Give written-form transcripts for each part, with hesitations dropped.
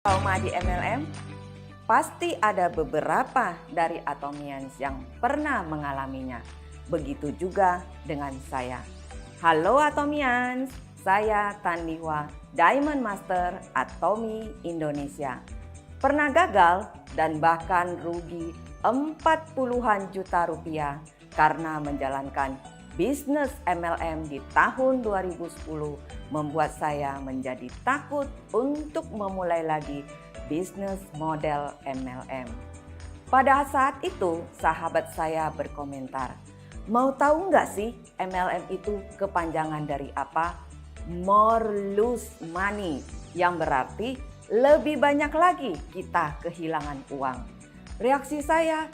Trauma di MLM? Pasti ada beberapa dari Atomians yang pernah mengalaminya. Begitu juga dengan saya. Halo Atomians, saya Tandiwa, Diamond Master Atomi Indonesia. Pernah gagal dan bahkan rugi 40-an juta rupiah karena menjalankan bisnis MLM di tahun 2010 membuat saya menjadi takut untuk memulai lagi bisnis model MLM. Pada saat itu sahabat saya berkomentar, mau tahu nggak sih MLM itu kepanjangan dari apa? More lose money, yang berarti lebih banyak lagi kita kehilangan uang. Reaksi saya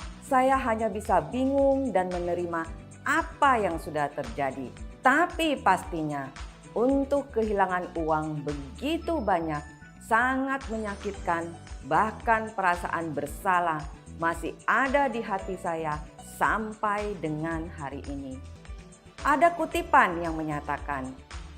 hanya bisa bingung dan menerima apa yang sudah terjadi. Tapi pastinya untuk kehilangan uang begitu banyak sangat menyakitkan, bahkan perasaan bersalah masih ada di hati saya sampai dengan hari ini. Ada kutipan yang menyatakan,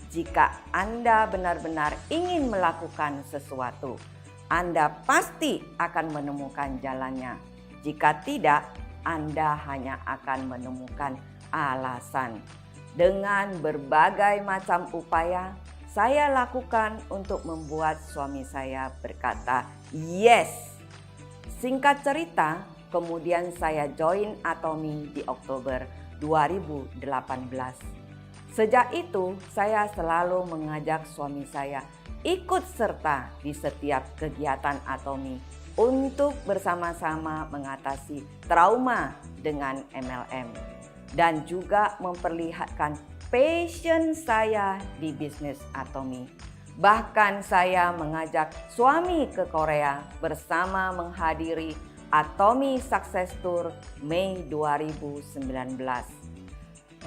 jika Anda benar-benar ingin melakukan sesuatu, Anda pasti akan menemukan jalannya. Jika tidak, Anda hanya akan menemukan alasan. Dengan berbagai macam upaya saya lakukan untuk membuat suami saya berkata yes. Singkat cerita, kemudian saya join Atomi di Oktober 2018. Sejak itu saya selalu mengajak suami saya ikut serta di setiap kegiatan Atomi untuk bersama-sama mengatasi trauma dengan MLM. Dan juga memperlihatkan passion saya di bisnis Atomi. Bahkan saya mengajak suami ke Korea bersama menghadiri Atomi Success Tour Mei 2019.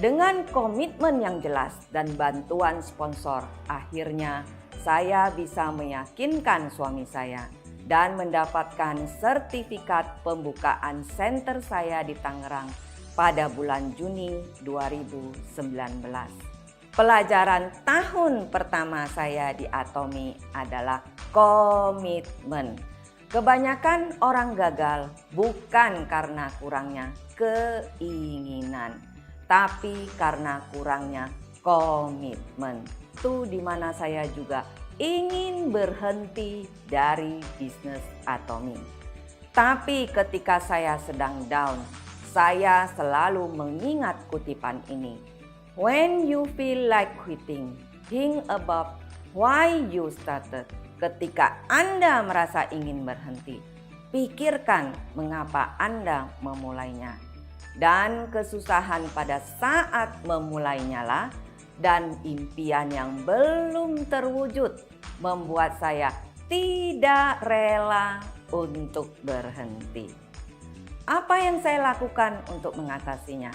Dengan komitmen yang jelas dan bantuan sponsor, akhirnya saya bisa meyakinkan suami saya dan mendapatkan sertifikat pembukaan center saya di Tangerang pada bulan Juni 2019. Pelajaran tahun pertama saya di Atomi adalah komitmen. Kebanyakan orang gagal bukan karena kurangnya keinginan, tapi karena kurangnya komitmen. Itu di mana saya juga ingin berhenti dari bisnis Atomi. Tapi ketika saya sedang down, saya selalu mengingat kutipan ini. When you feel like quitting, think about why you started. Ketika Anda merasa ingin berhenti, pikirkan mengapa Anda memulainya. Dan kesusahan pada saat memulainya lah, dan impian yang belum terwujud membuat saya tidak rela untuk berhenti. Apa yang saya lakukan untuk mengatasinya?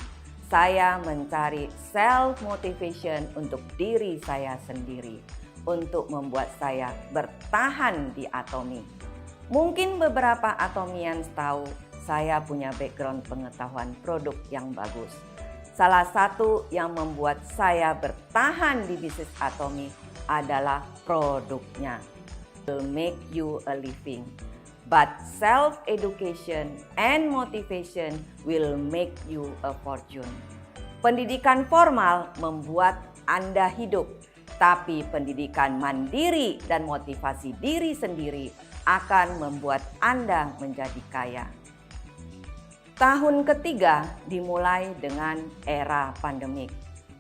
Saya mencari self-motivation untuk diri saya sendiri, untuk membuat saya bertahan di Atomi. Mungkin beberapa Atomians tahu saya punya background pengetahuan produk yang bagus. Salah satu yang membuat saya bertahan di bisnis Atomi adalah produknya. Will make you a living. But self-education and motivation will make you a fortune. Pendidikan formal membuat Anda hidup, tapi pendidikan mandiri dan motivasi diri sendiri akan membuat Anda menjadi kaya. Tahun ketiga dimulai dengan era pandemik.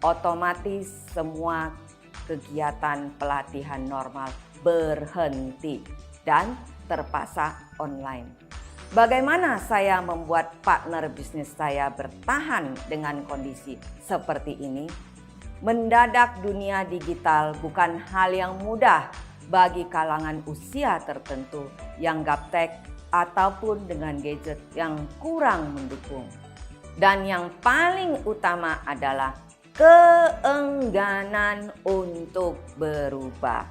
Otomatis semua kegiatan pelatihan normal berhenti dan terpaksa online. Bagaimana saya membuat partner bisnis saya bertahan dengan kondisi seperti ini? Mendadak dunia digital bukan hal yang mudah bagi kalangan usia tertentu yang gaptek ataupun dengan gadget yang kurang mendukung. Dan yang paling utama adalah keengganan untuk berubah.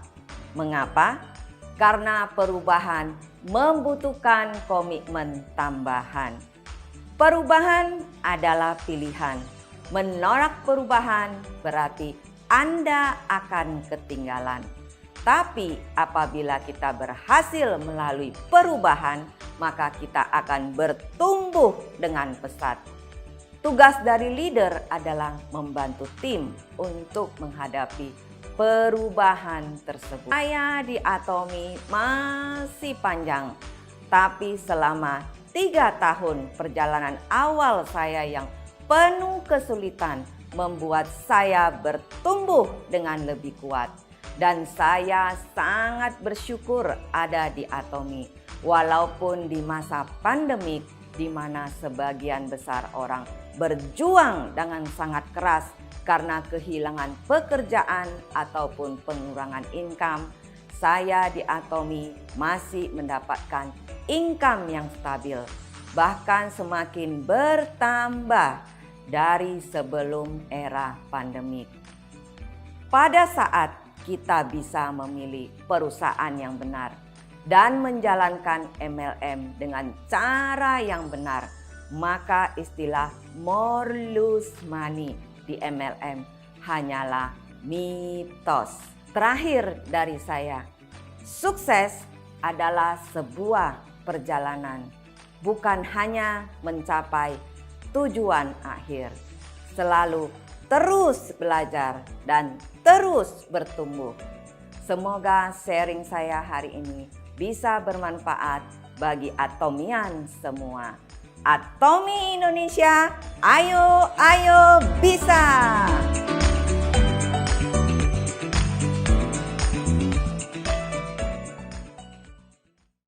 Mengapa? Karena perubahan membutuhkan komitmen tambahan. Perubahan adalah pilihan. Menolak perubahan berarti Anda akan ketinggalan. Tapi apabila kita berhasil melalui perubahan, maka kita akan bertumbuh dengan pesat. Tugas dari leader adalah membantu tim untuk menghadapi perubahan tersebut. Saya di Atomi masih panjang, tapi selama 3 tahun perjalanan awal saya yang penuh kesulitan membuat saya bertumbuh dengan lebih kuat. Dan saya sangat bersyukur ada di Atomi, walaupun di masa pandemik di mana sebagian besar orang berjuang dengan sangat keras karena kehilangan pekerjaan ataupun pengurangan income, saya di Atomi masih mendapatkan income yang stabil, bahkan semakin bertambah dari sebelum era pandemik. Pada saat kita bisa memilih perusahaan yang benar dan menjalankan MLM dengan cara yang benar, maka istilah more lose money di MLM hanyalah mitos. Terakhir dari saya, sukses adalah sebuah perjalanan, bukan hanya mencapai tujuan akhir. Selalu terus belajar dan terus bertumbuh. Semoga sharing saya hari ini bisa bermanfaat bagi Atomian semua. Atomi Indonesia, ayo bisa!